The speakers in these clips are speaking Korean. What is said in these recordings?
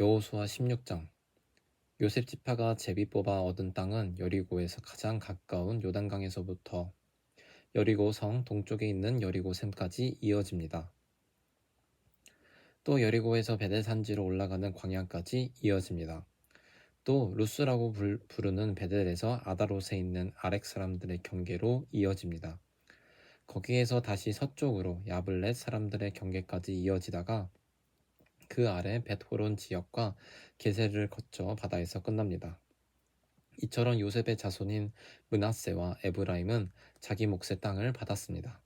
여호수아 16장. 요셉 지파가 제비 뽑아 얻은 땅은 여리고에서 가장 가까운 요단강에서부터 여리고 성 동쪽에 있는 여리고 샘까지 이어집니다. 또 여리고에서 베델 산지로 올라가는 광야까지 이어집니다. 또 루스라고 부르는 베델에서 아다롯에 있는 아렉 사람들의 경계로 이어집니다. 거기에서 다시 서쪽으로 야블렛 사람들의 경계까지 이어지다가 그 아래 벳호론 지역과 게셀을 거쳐 바다에서 끝납니다. 이처럼 요셉의 자손인 므낫세와 에브라임은 자기 몫의 땅을 받았습니다.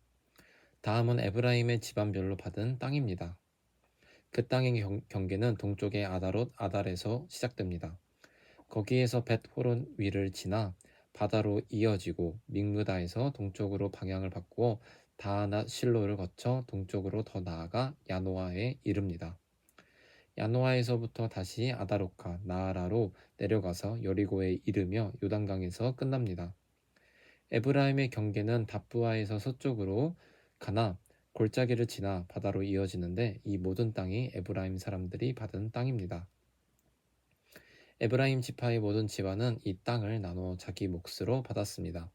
다음은 에브라임의 집안별로 받은 땅입니다. 그 땅의 경계는 동쪽의 아다롯 아달에서 시작됩니다. 거기에서 벳호론 위를 지나 바다로 이어지고 믹므다에서 동쪽으로 방향을 바꾸어 다하낫 실로를 거쳐 동쪽으로 더 나아가 야노아에 이릅니다. 야노아에서부터 다시 아다롯과 나아라로 내려가서 여리고에 이르며 요단강에서 끝납니다. 에브라임의 경계는 답부아에서 서쪽으로 가나 골짜기를 지나 바다로 이어지는데 이 모든 땅이 에브라임 사람들이 받은 땅입니다. 에브라임 지파의 모든 집안은 이 땅을 나누어 자기 몫으로 받았습니다.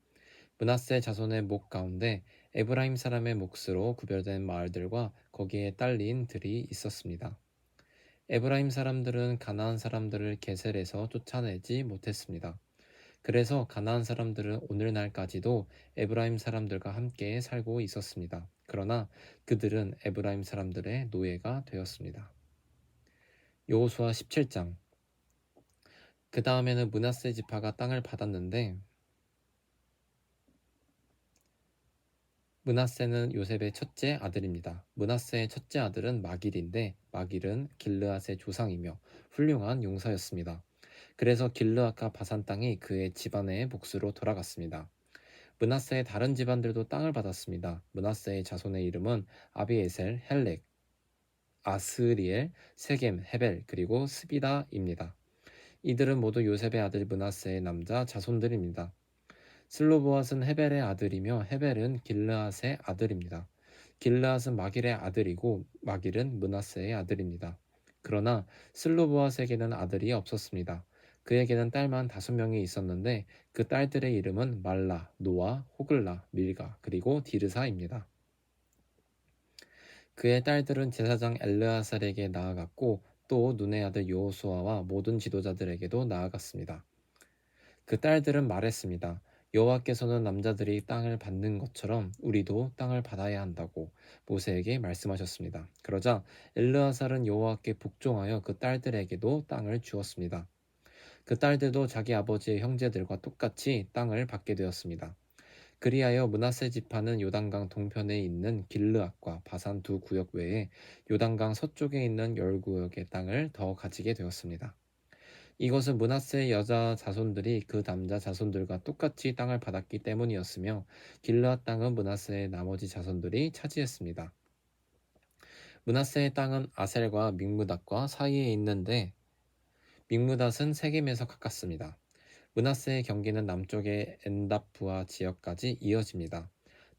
므낫세 자손의 목 가운데 에브라임 사람의 몫으로 구별된 마을들과 거기에 딸린 들이 있었습니다. 에브라임 사람들은 가나안 사람들을 게셀에서 쫓아내지 못했습니다. 그래서 가나안 사람들은 오늘날까지도 에브라임 사람들과 함께 살고 있었습니다. 그러나 그들은 에브라임 사람들의 노예가 되었습니다. 여호수아 17장. 그 다음에는 므낫세 지파가 땅을 받았는데 므낫세는 요셉의 첫째 아들입니다. 므낫세의 첫째 아들은 마길인데 마길은 길르앗의 조상이며 훌륭한 용사였습니다. 그래서 길르앗과 바산 땅이 그의 집안의 몫으로 돌아갔습니다. 므낫세의 다른 집안들도 땅을 받았습니다. 므낫세의 자손의 이름은 아비에셀, 헬렉, 아스리엘, 세겜, 헤벨, 그리고 스비다입니다. 이들은 모두 요셉의 아들 므낫세의 남자 자손들입니다. 슬로보앗은 헤벨의 아들이며 헤벨은 길르앗의 아들입니다. 길르앗은 마길의 아들이고 마길은 므낫세의 아들입니다. 그러나 슬로보앗에게는 아들이 없었습니다. 그에게는 딸만 5명이 있었는데 그 딸들의 이름은 말라, 노아, 호글라, 밀가, 그리고 디르사입니다. 그의 딸들은 제사장 엘르아살에게 나아갔고 또 눈의 아들 여호수아와 모든 지도자들에게도 나아갔습니다. 그 딸들은 말했습니다. 여호와께서는 남자들이 땅을 받는 것처럼 우리도 땅을 받아야 한다고 모세에게 말씀하셨습니다. 그러자 엘르아살은 여호와께 복종하여 그 딸들에게도 땅을 주었습니다. 그 딸들도 자기 아버지의 형제들과 똑같이 땅을 받게 되었습니다. 그리하여 므낫세 지파는 요단강 동편에 있는 길르앗과 바산 두 구역 외에 요단강 서쪽에 있는 10구역의 땅을 더 가지게 되었습니다. 이것은 므낫세의 여자 자손들이 그 남자 자손들과 똑같이 땅을 받았기 때문이었으며 길르앗 땅은 므낫세의 나머지 자손들이 차지했습니다. 므낫세의 땅은 아셀과 믹므닷과 사이에 있는데 믹므닷은 세겜에서 가깝습니다. 므낫세의 경계는 남쪽의 엔답부아 지역까지 이어집니다.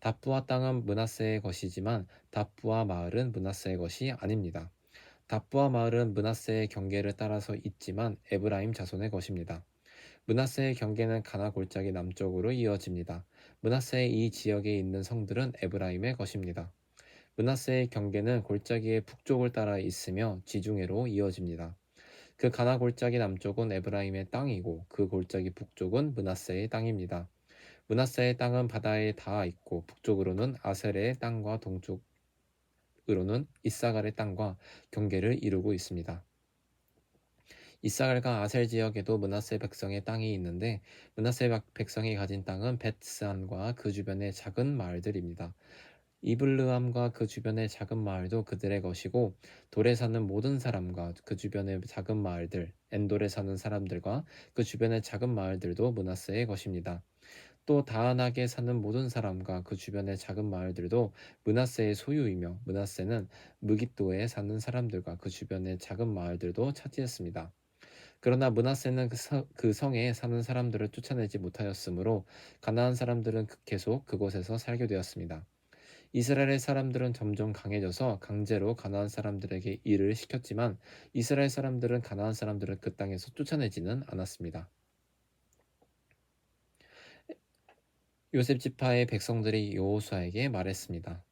답부아 땅은 므낫세의 것이지만 답부아 마을은 므낫세의 것이 아닙니다. 답부아 마을은 므낫세의 경계를 따라서 있지만 에브라임 자손의 것입니다. 므낫세의 경계는 가나 골짜기 남쪽으로 이어집니다. 므낫세의 이 지역에 있는 성들은 에브라임의 것입니다. 므낫세의 경계는 골짜기의 북쪽을 따라 있으며 지중해로 이어집니다. 그 가나 골짜기 남쪽은 에브라임의 땅이고 그 골짜기 북쪽은 므낫세의 땅입니다. 므낫세의 땅은 바다에 닿아 있고 북쪽으로는 아셀의 땅과 동쪽으로는 이사갈의 땅과 경계를 이루고 있습니다. 이사갈과 아셀 지역에도 므낫세 백성의 땅이 있는데 므낫세 백성이 가진 땅은 벳스안과 그 주변의 작은 마을들입니다. 이블르함과 그 주변의 작은 마을도 그들의 것이고 돌에 사는 모든 사람과 그 주변의 작은 마을들, 엔돌에 사는 사람들과 그 주변의 작은 마을들도 므낫세의 것입니다. 또 다한악에 사는 모든 사람과 그 주변의 작은 마을들도 므낫세의 소유이며 므낫세는 무깃도에 사는 사람들과 그 주변의 작은 마을들도 차지했습니다. 그러나 므낫세는 그 성에 사는 사람들을 쫓아내지 못하였으므로 가나안 사람들은 계속 그곳에서 살게 되었습니다. 이스라엘의 사람들은 점점 강해져서 강제로 가나안 사람들에게 일을 시켰지만 이스라엘 사람들은 가나안 사람들을 그 땅에서 쫓아내지는 않았습니다. 요셉 지파의 백성들이 여호수아에게 말했습니다.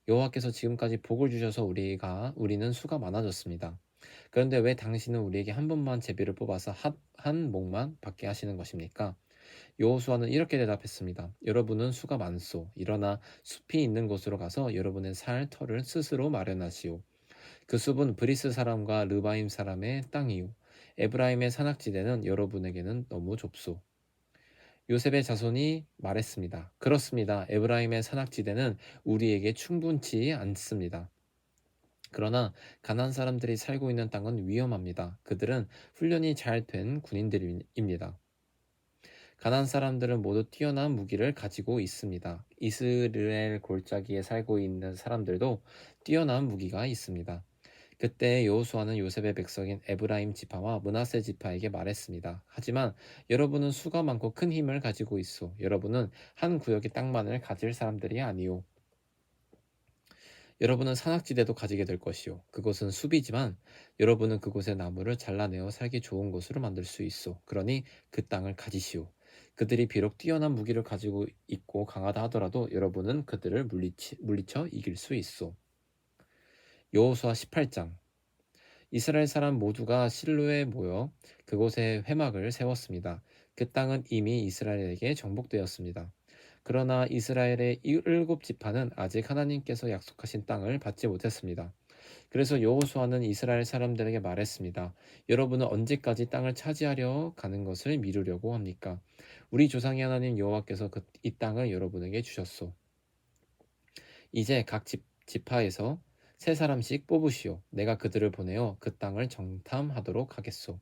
여호와께서 지금까지 복을 주셔서 우리는 수가 많아졌습니다. 그런데 왜 당신은 우리에게 한 번만 제비를 뽑아서 한 목만 받게 하시는 것입니까? 여호수아는 이렇게 대답했습니다. 여러분은 수가 많소. 일어나 숲이 있는 곳으로 가서 여러분의 살 터를 스스로 마련하시오. 그 숲은 브리스 사람과 르바임 사람의 땅이요. 에브라임의 산악지대는 여러분에게는 너무 좁소. 요셉의 자손이 말했습니다. 그렇습니다. 에브라임의 산악지대는 우리에게 충분치 않습니다. 그러나 가나안 사람들이 살고 있는 땅은 위험합니다. 그들은 훈련이 잘 된 군인들입니다. 가나안 사람들은 모두 뛰어난 무기를 가지고 있습니다. 이스라엘 골짜기에 살고 있는 사람들도 뛰어난 무기가 있습니다. 그때 여호수아는 요셉의 백성인 에브라임 지파와 므낫세 지파에게 말했습니다. 하지만 여러분은 수가 많고 큰 힘을 가지고 있어. 여러분은 한 구역의 땅만을 가질 사람들이 아니오. 여러분은 산악지대도 가지게 될 것이요. 그곳은 숲이지만 여러분은 그곳의 나무를 잘라내어 살기 좋은 곳으로 만들 수 있어. 그러니 그 땅을 가지시오. 그들이 비록 뛰어난 무기를 가지고 있고 강하다 하더라도 여러분은 그들을 물리쳐 이길 수 있어. 여호수아 18장. 이스라엘 사람 모두가 실로에 모여 그곳에 회막을 세웠습니다. 그 땅은 이미 이스라엘에게 정복되었습니다. 그러나 이스라엘의 일곱 지파는 아직 하나님께서 약속하신 땅을 받지 못했습니다. 그래서 여호수아는 이스라엘 사람들에게 말했습니다. 여러분은 언제까지 땅을 차지하려 가는 것을 미루려고 합니까? 우리 조상의 하나님 여호와께서 이 땅을 여러분에게 주셨소. 이제 각 지파에서 세 사람씩 뽑으시오. 내가 그들을 보내어 그 땅을 정탐하도록 하겠소.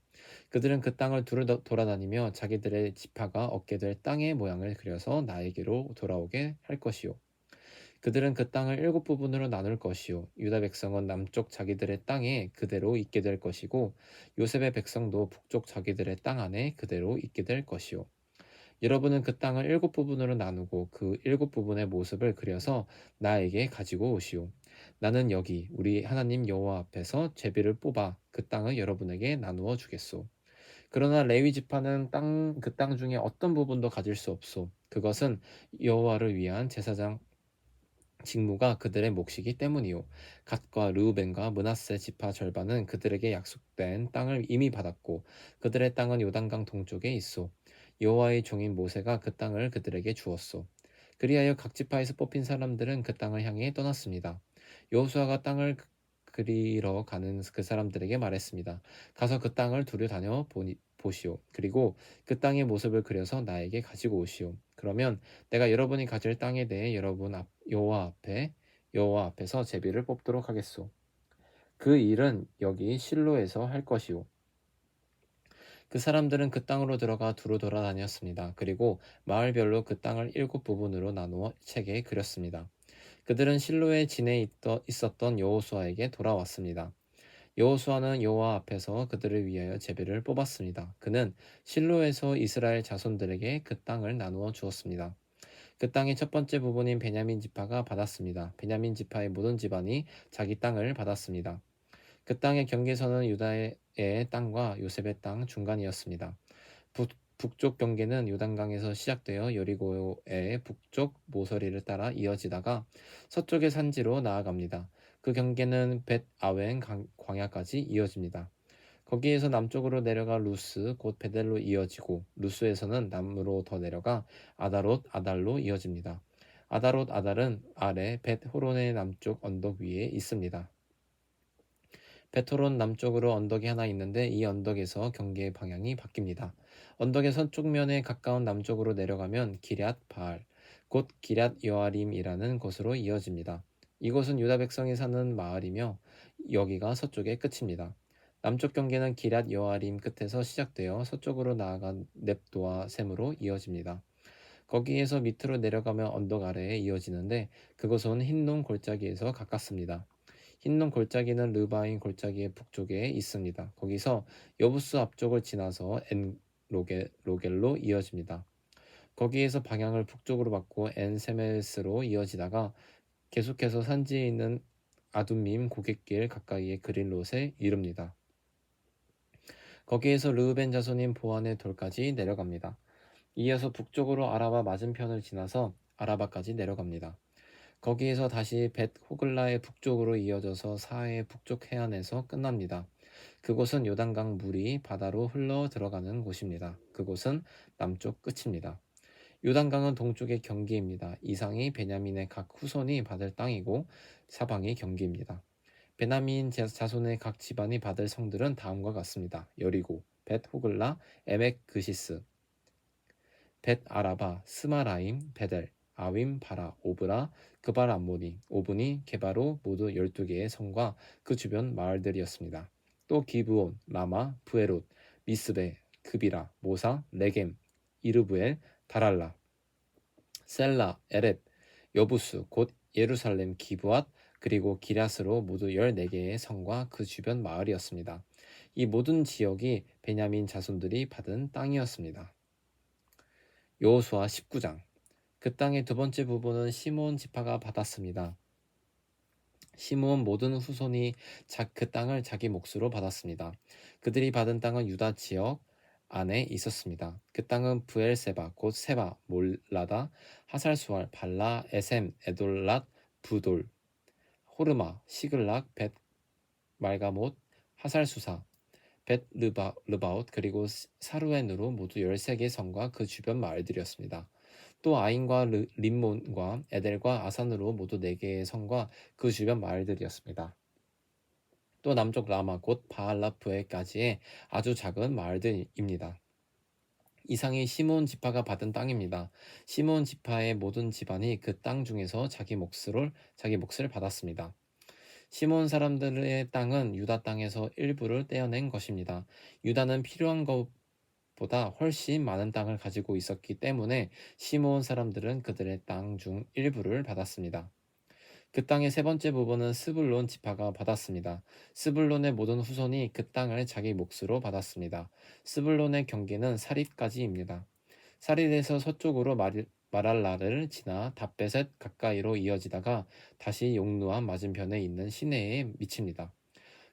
그들은 그 땅을 돌아다니며 자기들의 지파가 얻게 될 땅의 모양을 그려서 나에게로 돌아오게 할 것이오. 그들은 그 땅을 일곱 부분으로 나눌 것이요. 유다 백성은 남쪽 자기들의 땅에 그대로 있게 될 것이고 요셉의 백성도 북쪽 자기들의 땅 안에 그대로 있게 될 것이요. 여러분은 그 땅을 일곱 부분으로 나누고 그 일곱 부분의 모습을 그려서 나에게 가지고 오시오. 나는 여기 우리 하나님 여호와 앞에서 제비를 뽑아 그 땅을 여러분에게 나누어 주겠소. 그러나 레위 지파는 그 땅 중에 어떤 부분도 가질 수 없소. 그것은 여호와를 위한 제사장 직무가 그들의 몫이기 때문이요. 갓과 르우벤과 므낫세 지파 절반은 그들에게 약속된 땅을 이미 받았고 그들의 땅은 요단강 동쪽에 있어. 여호와의 종인 모세가 그 땅을 그들에게 주었소. 그리하여 각 지파에서 뽑힌 사람들은 그 땅을 향해 떠났습니다. 여호수아가 땅을 그리러 가는 그 사람들에게 말했습니다. 가서 그 땅을 두루다녀 보시오. 그리고 그 땅의 모습을 그려서 나에게 가지고 오시오. 그러면 내가 여러분이 가질 땅에 대해 여호와 앞에서 제비를 뽑도록 하겠소. 그 일은 여기 실로에서 할 것이오. 그 사람들은 그 땅으로 들어가 두루 돌아다녔습니다. 그리고 마을별로 그 땅을 일곱 부분으로 나누어 책에 그렸습니다. 그들은 실로에 있었던 여호수아에게 돌아왔습니다. 여호수아는 여호와 앞에서 그들을 위하여 제비를 뽑았습니다. 그는 실로에서 이스라엘 자손들에게 그 땅을 나누어 주었습니다. 그 땅의 첫 번째 부분인 베냐민 지파가 받았습니다. 베냐민 지파의 모든 집안이 자기 땅을 받았습니다. 그 땅의 경계선은 유다의 땅과 요셉의 땅 중간이었습니다. 북쪽 경계는 요단강에서 시작되어 여리고의 북쪽 모서리를 따라 이어지다가 서쪽의 산지로 나아갑니다. 그 경계는 벳 아웬 광야까지 이어집니다. 거기에서 남쪽으로 내려가 루스 곧 베델로 이어지고 루스에서는 남으로 더 내려가 아다롯 아달로 이어집니다. 아다롯 아달은 아래 벳 호론의 남쪽 언덕 위에 있습니다. 벳호론 남쪽으로 언덕이 하나 있는데 이 언덕에서 경계의 방향이 바뀝니다. 언덕의 서쪽면에 가까운 남쪽으로 내려가면 기럇 바알 곧 기럇 여아림이라는 곳으로 이어집니다. 이곳은 유다 백성이 사는 마을이며 여기가 서쪽의 끝입니다. 남쪽 경계는 기럇 여아림 끝에서 시작되어 서쪽으로 나아간 넵도아 샘으로 이어집니다. 거기에서 밑으로 내려가면 언덕 아래에 이어지는데 그곳은 흰놈 골짜기에서 가깝습니다. 흰놈 골짜기는 르바인 골짜기의 북쪽에 있습니다. 거기서 여부스 앞쪽을 지나서 엔 로겔로 이어집니다. 거기에서 방향을 북쪽으로 바꿔 엔 세메스로 이어지다가 계속해서 산지에 있는 아둠밈 고갯길 가까이의 그린롯에 이릅니다. 거기에서 르우벤 자손인 보안의 돌까지 내려갑니다. 이어서 북쪽으로 아라바 맞은편을 지나서 아라바까지 내려갑니다. 거기에서 다시 벳 호글라의 북쪽으로 이어져서 사해의 북쪽 해안에서 끝납니다. 그곳은 요단강 물이 바다로 흘러 들어가는 곳입니다. 그곳은 남쪽 끝입니다. 요단강은 동쪽의 경기입니다. 이상이 베냐민의 각 후손이 받을 땅이고 사방이 경기입니다. 베냐민 자손의 각 집안이 받을 성들은 다음과 같습니다. 여리고, 벳 호글라, 에멕 그시스, 벳 아라바, 스마라임, 베델, 아윈, 바라, 오브라, 그발 암모니, 오브니, 게바로 모두 12개의 성과 그 주변 마을들이었습니다. 또 기브온, 라마, 부에롯, 미스베, 그비라, 모사, 레겜, 이르부엘, 다랄라, 셀라, 에렛, 여부스, 곧 예루살렘 기브앗, 그리고 기럇으로 모두 14개의 성과 그 주변 마을이었습니다. 이 모든 지역이 베냐민 자손들이 받은 땅이었습니다. 여호수아 19장. 그 땅의 두 번째 부분은 시므온 지파가 받았습니다. 시므온 모든 후손이 그 땅을 자기 몫으로 받았습니다. 그들이 받은 땅은 유다 지역 안에 있었습니다. 그 땅은 브엘세바 곧 세바, 몰라다, 하살수알, 발라, 에셈, 에돌랏, 부돌, 호르마, 시글락, 벳 말가못, 하살수사, 벳 르바웃 그리고 사루엔으로 모두 13개 성과 그 주변 마을들이었습니다. 또 아인과 림몬과 에델과 아산으로 모두 4개의 성과 그 주변 마을들이었습니다. 또 남쪽 라마 곧 바알라프에까지의 아주 작은 마을들입니다. 이상이 시므온 지파가 받은 땅입니다. 시므온 지파의 모든 집안이 그 땅 중에서 자기 몫을 받았습니다. 시므온 사람들의 땅은 유다 땅에서 일부를 떼어낸 것입니다. 유다는 필요한 것보다 훨씬 많은 땅을 가지고 있었기 때문에 시므온 사람들은 그들의 땅 중 일부를 받았습니다. 그 땅의 세 번째 부분은 스불론 지파가 받았습니다. 스불론의 모든 후손이 그 땅을 자기 몫으로 받았습니다. 스불론의 경계는 사릿까지입니다. 사릿에서 서쪽으로 마랄라를 지나 답베셋 가까이로 이어지다가 다시 용루암 맞은편에 있는 시내에 미칩니다.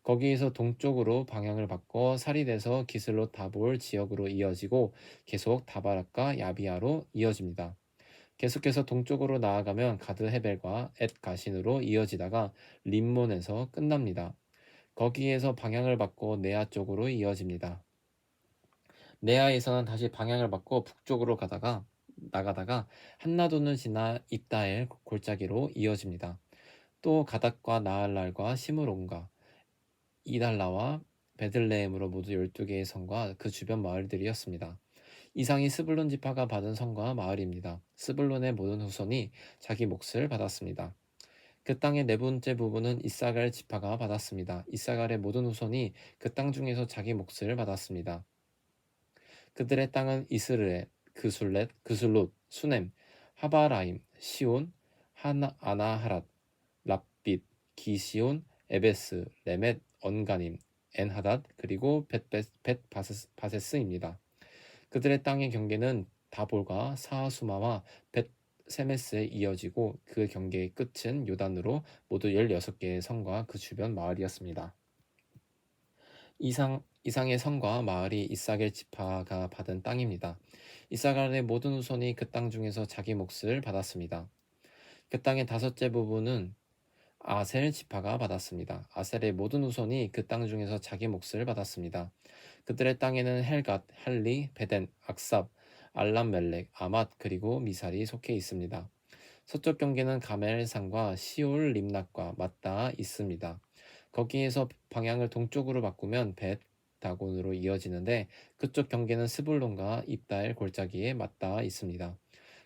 거기에서 동쪽으로 방향을 바꿔 사릿에서 기슬롯 다볼 지역으로 이어지고 계속 다바락과 야비아로 이어집니다. 계속해서 동쪽으로 나아가면 가드 헤벨과 엣 가신으로 이어지다가 림몬에서 끝납니다. 거기에서 방향을 바꿔 네아 쪽으로 이어집니다. 네아에서는 다시 방향을 바꿔 북쪽으로 나가다가 한나돈을 지나 입다엘 골짜기로 이어집니다. 또 가닥과 나할랄과 시므론과 이달라와 베들레헴으로 모두 12개의 성과 그 주변 마을들이었습니다. 이상이 스불론 지파가 받은 성과 마을입니다. 스불론의 모든 후손이 자기 몫을 받았습니다. 그 땅의 네 번째 부분은 이사갈 지파가 받았습니다. 이사갈의 모든 후손이 그 땅 중에서 자기 몫을 받았습니다. 그들의 땅은 이스르엘, 그술롯, 수넴, 하바라임, 시온, 아나하랏, 랍빗, 기시온, 에베스, 레멧, 언가님, 엔하닷, 그리고 벳바세스입니다. 그들의 땅의 경계는 다볼과 사하수마와 벳세메스에 이어지고 그 경계의 끝은 요단으로 모두 16개의 성과 그 주변 마을이었습니다. 이상의 성과 마을이 이사겔 지파가 받은 땅입니다. 이사갈의 모든 후손이 그 땅 중에서 자기 몫을 받았습니다. 그 땅의 다섯째 부분은 아셀 지파가 받았습니다. 아셀의 모든 후손이 그 땅 중에서 자기 몫을 받았습니다. 그들의 땅에는 헬갓, 할리, 베덴, 악삽, 알람멜렉, 아맛 그리고 미살이 속해 있습니다. 서쪽 경계는 가멜산과 시올 림낫과 맞닿아 있습니다. 거기에서 방향을 동쪽으로 바꾸면 벳 다곤으로 이어지는데 그쪽 경계는 스불론과 입다엘 골짜기에 맞닿아 있습니다.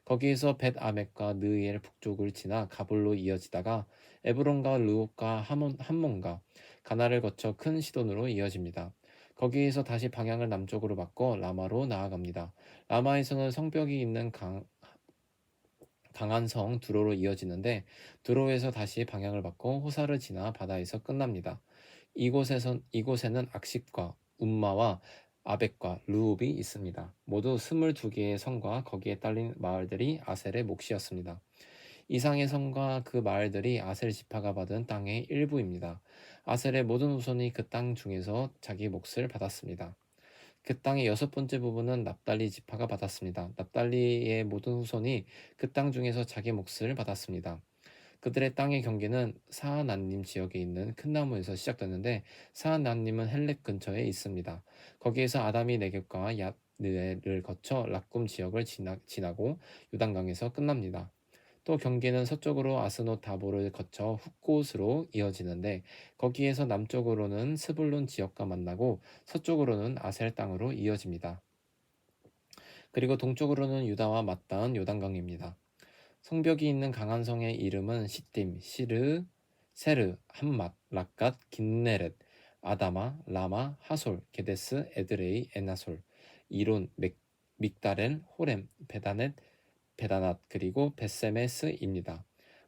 거기에서 벳 아멕과 느이엘 북쪽을 지나 가볼로 이어지다가 에브론과 르옥과 함몬과 가나를 거쳐 큰 시돈으로 이어집니다. 거기에서 다시 방향을 남쪽으로 바꿔 라마로 나아갑니다. 라마에서는 성벽이 있는 강한 성 두로로 이어지는데 두로에서 다시 방향을 바꿔 호사를 지나 바다에서 끝납니다. 이곳에는 악십과 움마와 아벡과 르웁이 있습니다. 모두 22개의 성과 거기에 딸린 마을들이 아셀의 몫이었습니다. 이상의 성과 그 마을들이 아셀 지파가 받은 땅의 일부입니다. 아셀의 모든 후손이 그 땅 중에서 자기 몫을 받았습니다. 그 땅의 여섯 번째 부분은 납달리 지파가 받았습니다. 납달리의 모든 후손이 그 땅 중에서 자기 몫을 받았습니다. 그들의 땅의 경계는 사하난님 지역에 있는 큰 나무에서 시작되는데 사하난님은 헬렉 근처에 있습니다. 거기에서 아담이 네겝과 얏느에를 거쳐 락꿈 지역을 지나고 요단강에서 끝납니다. 또 경계는 서쪽으로 아스노 다보를 거쳐 훗곳으로 이어지는데 거기에서 남쪽으로는 스불론 지역과 만나고 서쪽으로는 아셀 땅으로 이어집니다. 그리고 동쪽으로는 유다와 맞닿은 요단강입니다. 성벽이 있는 강한 성의 이름은 시딤, 시르, 세르, 함맛, 락갓, 긴네렛, 아다마, 라마, 하솔, 게데스, 에드레이, 에나솔, 이론, 믹다렐, 호렘, 베다낫 그리고 베세메스입니다.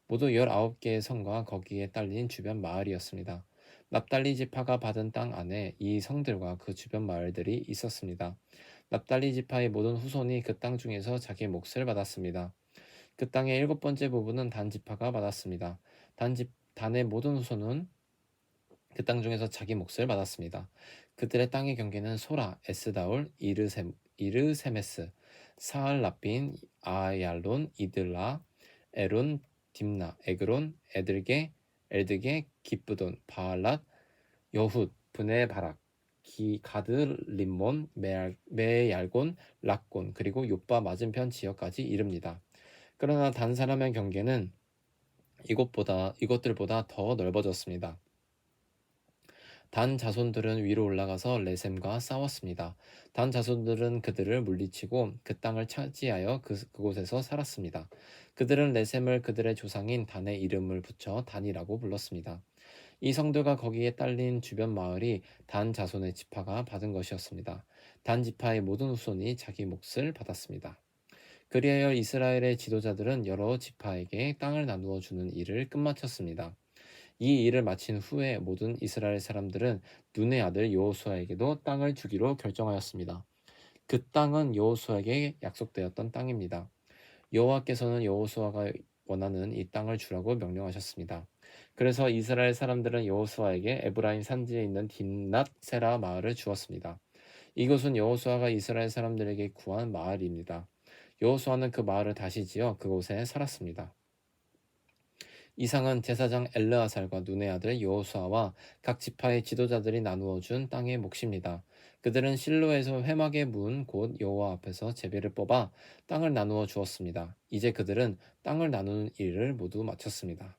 모두 19개의 성과 거기에 딸린 주변 마을이었습니다. 납달리 지파가 받은 땅 안에 이 성들과 그 주변 마을들이 있었습니다. 납달리 지파의 모든 후손이 그 땅 중에서 자기 몫을 받았습니다. 그 땅의 일곱 번째 부분은 단 지파가 받았습니다. 단의 모든 후손은 그 땅 중에서 자기 몫을 받았습니다. 그들의 땅의 경계는 소라, 에스다올, 이르세메스, 사알라빈, 아얄론, 이들라, 에론, 딥나, 에그론, 엘드게, 기브돈, 바알랏, 여훗, 브네바락, 가드 림몬, 메얄곤, 락곤, 그리고 욥바 맞은편 지역까지 이릅니다. 그러나 단 사람의 경계는 이것들보다 더 넓어졌습니다. 단 자손들은 위로 올라가서 레셈과 싸웠습니다. 단 자손들은 그들을 물리치고 그 땅을 차지하여 그곳에서 살았습니다. 그들은 레셈을 그들의 조상인 단의 이름을 붙여 단이라고 불렀습니다. 이 성들과 거기에 딸린 주변 마을이 단 자손의 지파가 받은 것이었습니다. 단 지파의 모든 후손이 자기 몫을 받았습니다. 그리하여 이스라엘의 지도자들은 여러 지파에게 땅을 나누어 주는 일을 끝마쳤습니다. 이 일을 마친 후에 모든 이스라엘 사람들은 눈의 아들 여호수아에게도 땅을 주기로 결정하였습니다. 그 땅은 여호수아에게 약속되었던 땅입니다. 여호와께서는 여호수아가 원하는 이 땅을 주라고 명령하셨습니다. 그래서 이스라엘 사람들은 여호수아에게 에브라임 산지에 있는 딥낫 세라 마을을 주었습니다. 이곳은 여호수아가 이스라엘 사람들에게 구한 마을입니다. 여호수아는 그 마을을 다시 지어 그곳에 살았습니다. 이상은 제사장 엘르아살과 눈의 아들 여호수아와 각 지파의 지도자들이 나누어 준 땅의 몫입니다. 그들은 실로에서 회막의 문 곧 여호와 앞에서 제비를 뽑아 땅을 나누어 주었습니다. 이제 그들은 땅을 나누는 일을 모두 마쳤습니다.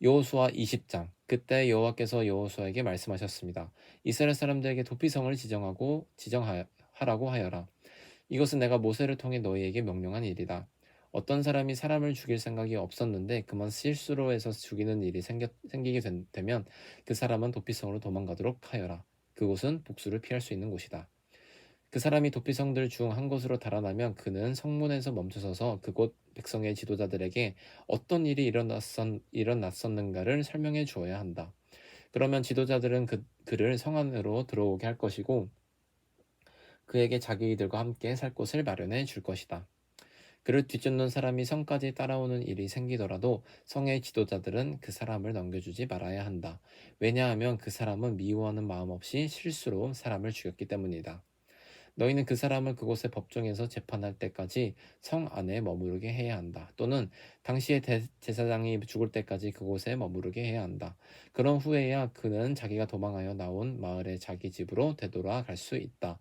여호수아 20장. 그때 여호와께서 여호수아에게 말씀하셨습니다. 이스라엘 사람들에게 도피성을 지정하라고 하여라. 이것은 내가 모세를 통해 너희에게 명령한 일이다. 어떤 사람이 사람을 죽일 생각이 없었는데 그만 실수로 해서 죽이는 일이 생기게 되면 그 사람은 도피성으로 도망가도록 하여라. 그곳은 복수를 피할 수 있는 곳이다. 그 사람이 도피성들 중 한 곳으로 달아나면 그는 성문에서 멈춰서서 그곳 백성의 지도자들에게 어떤 일이 일어났었는가를 설명해 주어야 한다. 그러면 지도자들은 그를 성 안으로 들어오게 할 것이고 그에게 자기들과 함께 살 곳을 마련해 줄 것이다. 그를 뒤쫓는 사람이 성까지 따라오는 일이 생기더라도 성의 지도자들은 그 사람을 넘겨주지 말아야 한다. 왜냐하면 그 사람은 미워하는 마음 없이 실수로 사람을 죽였기 때문이다. 너희는 그 사람을 그곳의 법정에서 재판할 때까지 성 안에 머무르게 해야 한다. 또는 당시의 제사장이 죽을 때까지 그곳에 머무르게 해야 한다. 그런 후에야 그는 자기가 도망하여 나온 마을의 자기 집으로 되돌아갈 수 있다.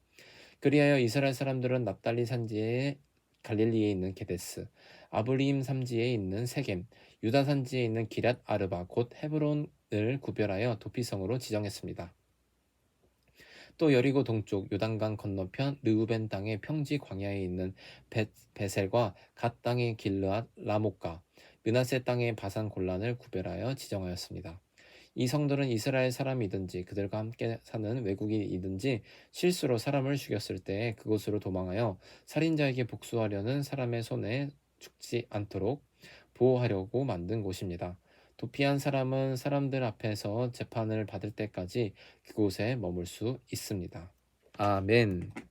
그리하여 이스라엘 사람들은 납달리 산지에 갈릴리에 있는 게데스, 아브리임 산지에 있는 세겜, 유다 산지에 있는 기럇 아르바 곧 헤브론을 구별하여 도피성으로 지정했습니다. 또 여리고 동쪽 요단강 건너편 르우벤 땅의 평지 광야에 있는 베셀과 갓 땅의 길르앗 라목과 므낫세 땅의 바산 골란을 구별하여 지정하였습니다. 이 성들은 이스라엘 사람이든지 그들과 함께 사는 외국인이든지 실수로 사람을 죽였을 때 그곳으로 도망하여 살인자에게 복수하려는 사람의 손에 죽지 않도록 보호하려고 만든 곳입니다. 도피한 사람은 사람들 앞에서 재판을 받을 때까지 그곳에 머물 수 있습니다. 아멘.